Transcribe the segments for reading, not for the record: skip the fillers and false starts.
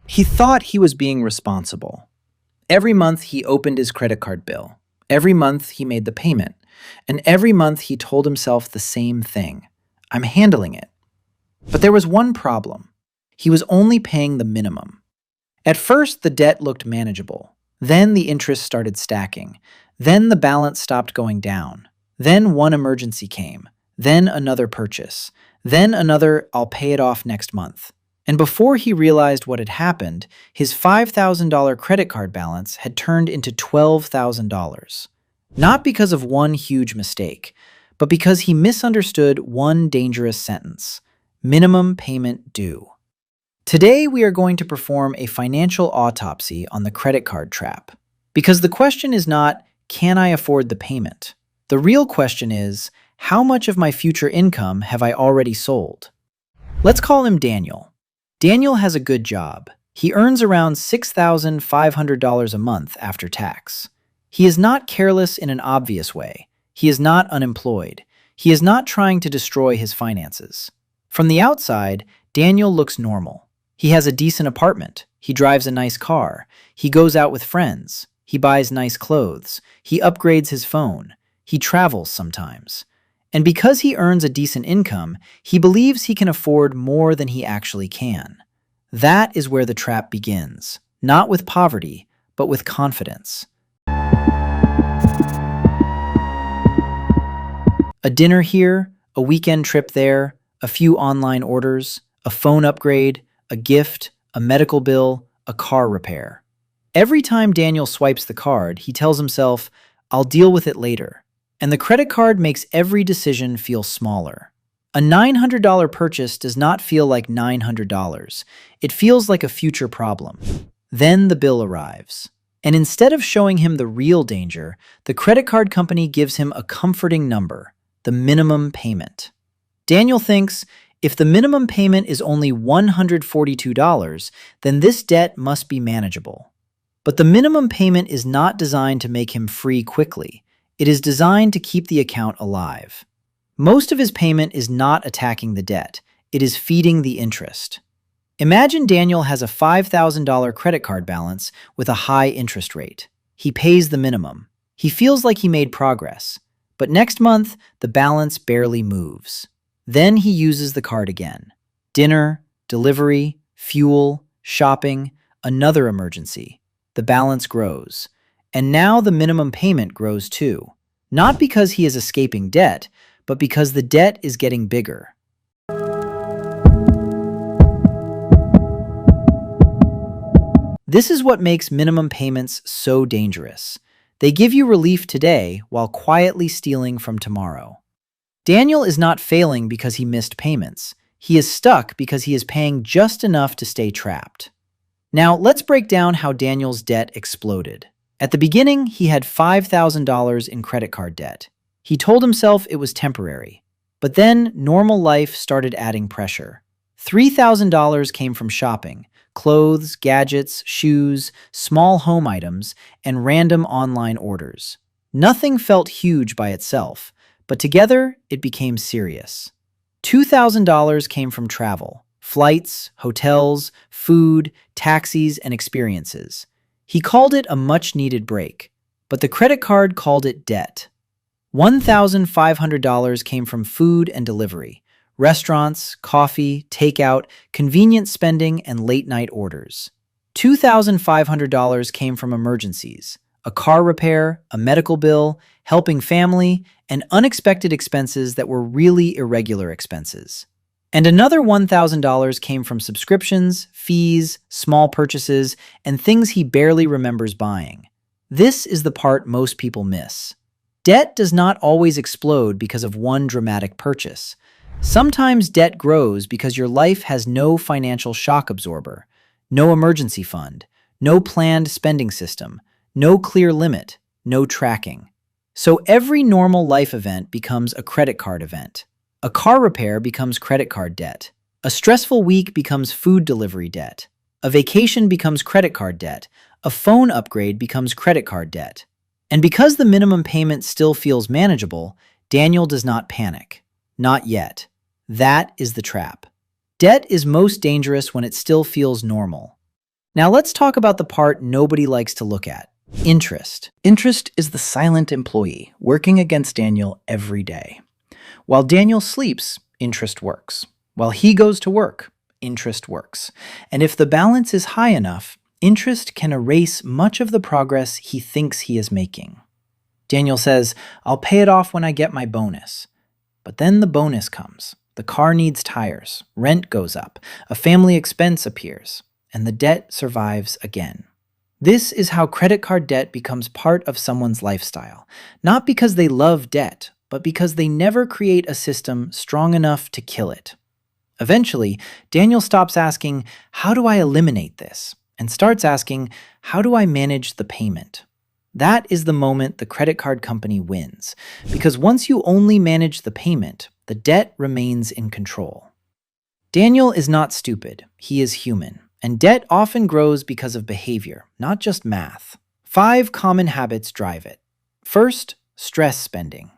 He thought he was being responsible. Every month he opened his credit card bill. Every month he made the payment. And every month he told himself the same thing: I'm handling it. But there was one problem. He was only paying the minimum. At first, the debt looked manageable. Then the interest started stacking. Then the balance stopped going down. Then one emergency came. Then another purchase. Then another, I'll pay it off next month. And before he realized what had happened, his $5,000 credit card balance had turned into $12,000. Not because of one huge mistake, but because he misunderstood one dangerous sentence: minimum payment due. Today, we are going to perform a financial autopsy on the credit card trap. Because the question is not, can I afford the payment? The real question is, how much of my future income have I already sold? Let's call him Daniel. Daniel has a good job. He earns around $6,500 a month after tax. He is not careless in an obvious way. He is not unemployed. He is not trying to destroy his finances. From the outside, Daniel looks normal. He has a decent apartment. He drives a nice car. He goes out with friends. He buys nice clothes. He upgrades his phone. He travels sometimes. And because he earns a decent income, he believes he can afford more than he actually can. That is where the trap begins, not with poverty, but with confidence. A dinner here, a weekend trip there, a few online orders, a phone upgrade, a gift, a medical bill, a car repair. Every time Daniel swipes the card, he tells himself, I'll deal with it later. And the credit card makes every decision feel smaller. A $900 purchase does not feel like $900. It feels like a future problem. Then the bill arrives. And instead of showing him the real danger, the credit card company gives him a comforting number: the minimum payment. Daniel thinks, if the minimum payment is only $142, then this debt must be manageable. But the minimum payment is not designed to make him free quickly. It is designed to keep the account alive. Most of his payment is not attacking the debt. It is feeding the interest. Imagine Daniel has a $5,000 credit card balance with a high interest rate. He pays the minimum. He feels like he made progress. But next month, the balance barely moves. Then he uses the card again. Dinner, delivery, fuel, shopping, another emergency. The balance grows. And now the minimum payment grows too. Not because he is escaping debt, but because the debt is getting bigger. This is what makes minimum payments so dangerous. They give you relief today while quietly stealing from tomorrow. Daniel is not failing because he missed payments. He is stuck because he is paying just enough to stay trapped. Now, let's break down how Daniel's debt exploded. At the beginning, he had $5,000 in credit card debt. He told himself it was temporary. But then, normal life started adding pressure. $3,000 came from shopping: clothes, gadgets, shoes, small home items, and random online orders. Nothing felt huge by itself, but together, it became serious. $2,000 came from travel: flights, hotels, food, taxis, and experiences. He called it a much-needed break, but the credit card called it debt. $1,500 came from food and delivery: restaurants, coffee, takeout, convenient spending, and late-night orders. $2,500 came from emergencies: a car repair, a medical bill, helping family, and unexpected expenses that were really irregular expenses. And another $1,000 came from subscriptions, fees, small purchases, and things he barely remembers buying. This is the part most people miss. Debt does not always explode because of one dramatic purchase. Sometimes debt grows because your life has no financial shock absorber, no emergency fund, no planned spending system, no clear limit, no tracking. So every normal life event becomes a credit card event. A car repair becomes credit card debt. A stressful week becomes food delivery debt. A vacation becomes credit card debt. A phone upgrade becomes credit card debt. And because the minimum payment still feels manageable, Daniel does not panic. Not yet. That is the trap. Debt is most dangerous when it still feels normal. Now let's talk about the part nobody likes to look at: interest. Interest is the silent employee working against Daniel every day. While Daniel sleeps, interest works. While he goes to work, interest works. And if the balance is high enough, interest can erase much of the progress he thinks he is making. Daniel says, "I'll pay it off when I get my bonus." But then the bonus comes. The car needs tires, rent goes up, a family expense appears, and the debt survives again. This is how credit card debt becomes part of someone's lifestyle, not because they love debt, but because they never create a system strong enough to kill it. Eventually, Daniel stops asking, "How do I eliminate this?" and starts asking, "How do I manage the payment?" That is the moment the credit card company wins, because once you only manage the payment, the debt remains in control. Daniel is not stupid, he is human, and debt often grows because of behavior, not just math. 5 common habits drive it. First, stress spending.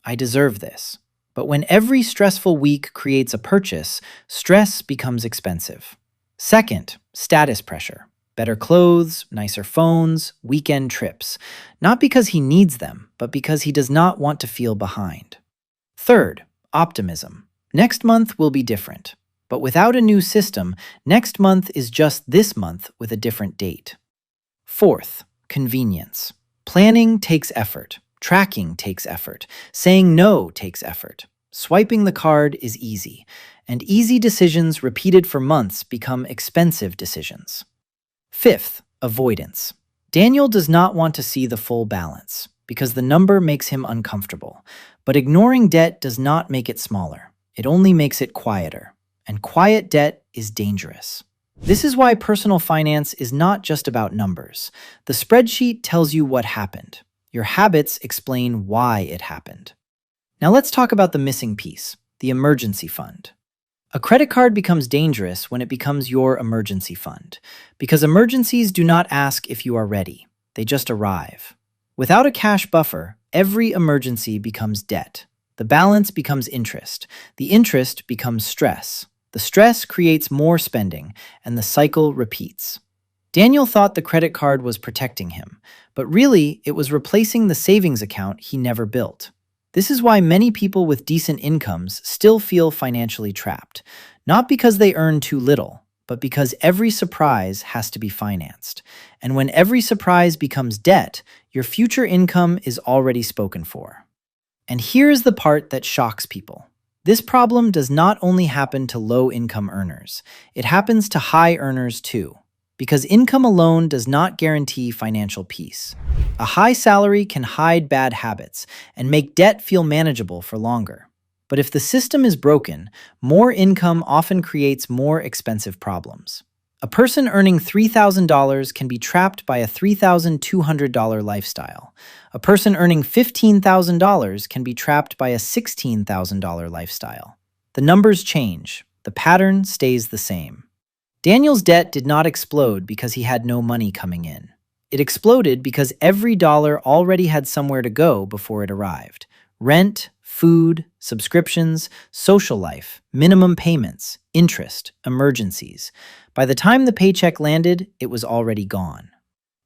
I deserve this. But when every stressful week creates a purchase, stress becomes expensive. Second, status pressure. Better clothes, nicer phones, weekend trips. Not because he needs them, but because he does not want to feel behind. Third, optimism. Next month will be different. But without a new system, next month is just this month with a different date. Fourth, convenience. Planning takes effort. Tracking takes effort. Saying no takes effort. Swiping the card is easy. And easy decisions repeated for months become expensive decisions. Fifth, avoidance. Daniel does not want to see the full balance because the number makes him uncomfortable. But ignoring debt does not make it smaller. It only makes it quieter. And quiet debt is dangerous. This is why personal finance is not just about numbers. The spreadsheet tells you what happened. Your habits explain why it happened. Now let's talk about the missing piece, the emergency fund. A credit card becomes dangerous when it becomes your emergency fund, because emergencies do not ask if you are ready. They just arrive. Without a cash buffer, every emergency becomes debt. The balance becomes interest. The interest becomes stress. The stress creates more spending, and the cycle repeats. Daniel thought the credit card was protecting him, but really it was replacing the savings account he never built. This is why many people with decent incomes still feel financially trapped, not because they earn too little, but because every surprise has to be financed. And when every surprise becomes debt, your future income is already spoken for. And here is the part that shocks people. This problem does not only happen to low-income earners, it happens to high earners too, because income alone does not guarantee financial peace. A high salary can hide bad habits and make debt feel manageable for longer. But if the system is broken, more income often creates more expensive problems. A person earning $3,000 can be trapped by a $3,200 lifestyle. A person earning $15,000 can be trapped by a $16,000 lifestyle. The numbers change. The pattern stays the same. Daniel's debt did not explode because he had no money coming in. It exploded because every dollar already had somewhere to go before it arrived. Rent, food, subscriptions, social life, minimum payments, interest, emergencies. By the time the paycheck landed, it was already gone.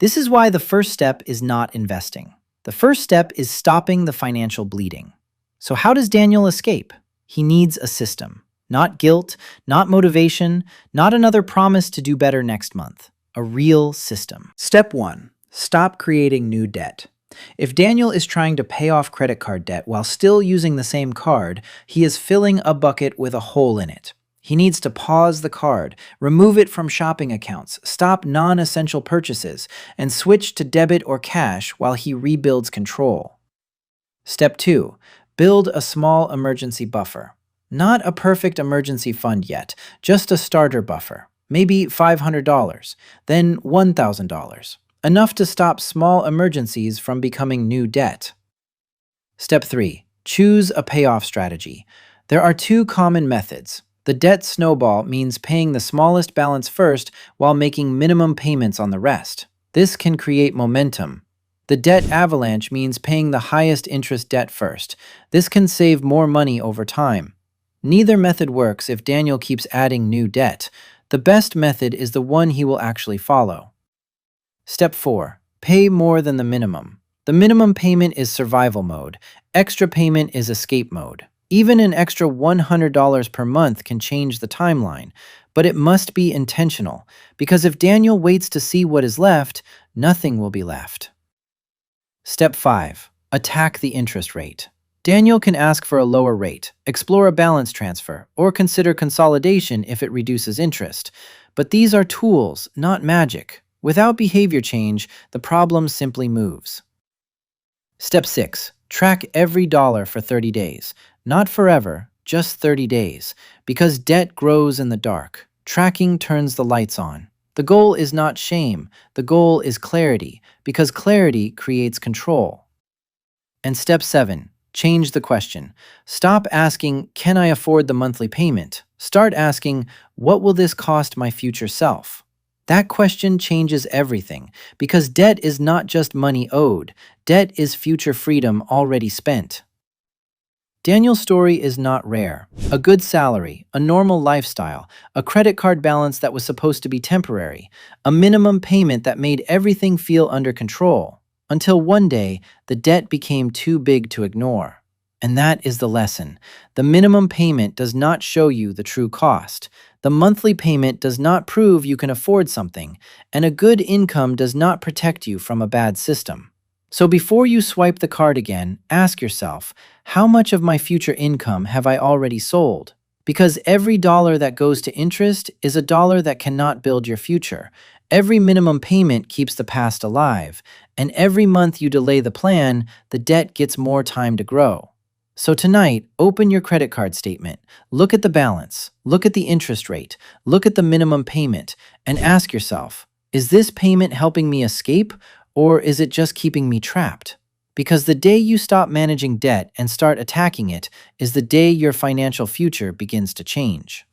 This is why the first step is not investing. The first step is stopping the financial bleeding. So how does Daniel escape? He needs a system. Not guilt, not motivation, not another promise to do better next month. A real system. Step 1. Stop creating new debt. If Daniel is trying to pay off credit card debt while still using the same card, he is filling a bucket with a hole in it. He needs to pause the card, remove it from shopping accounts, stop non-essential purchases, and switch to debit or cash while he rebuilds control. Step 2. Build a small emergency buffer. Not a perfect emergency fund yet, just a starter buffer. Maybe $500, then $1,000. Enough to stop small emergencies from becoming new debt. Step 3. Choose a payoff strategy. There are 2 common methods. The debt snowball means paying the smallest balance first while making minimum payments on the rest. This can create momentum. The debt avalanche means paying the highest interest debt first. This can save more money over time. Neither method works if Daniel keeps adding new debt. The best method is the one he will actually follow. Step 4. Pay more than the minimum. The minimum payment is survival mode. Extra payment is escape mode. Even an extra $100 per month can change the timeline, but it must be intentional, because if Daniel waits to see what is left, nothing will be left. Step 5. Attack the interest rate. Daniel can ask for a lower rate, explore a balance transfer, or consider consolidation if it reduces interest. But these are tools, not magic. Without behavior change, the problem simply moves. Step 6. Track every dollar for 30 days. Not forever, just 30 days. Because debt grows in the dark. Tracking turns the lights on. The goal is not shame. The goal is clarity, because clarity creates control. And step 7. Change the question. Stop asking, can I afford the monthly payment? Start asking, what will this cost my future self? That question changes everything, because debt is not just money owed. Debt is future freedom already spent. Daniel's story is not rare. A good salary, a normal lifestyle, a credit card balance that was supposed to be temporary, a minimum payment that made everything feel under control, until one day the debt became too big to ignore. And that is the lesson. The minimum payment does not show you the true cost. The monthly payment does not prove you can afford something, and a good income does not protect you from a bad system. So before you swipe the card again, ask yourself, how much of my future income have I already sold? Because every dollar that goes to interest is a dollar that cannot build your future. Every minimum payment keeps the past alive, and every month you delay the plan, the debt gets more time to grow. So tonight, open your credit card statement, look at the balance, look at the interest rate, look at the minimum payment, and ask yourself, is this payment helping me escape, or is it just keeping me trapped? Because the day you stop managing debt and start attacking it is the day your financial future begins to change.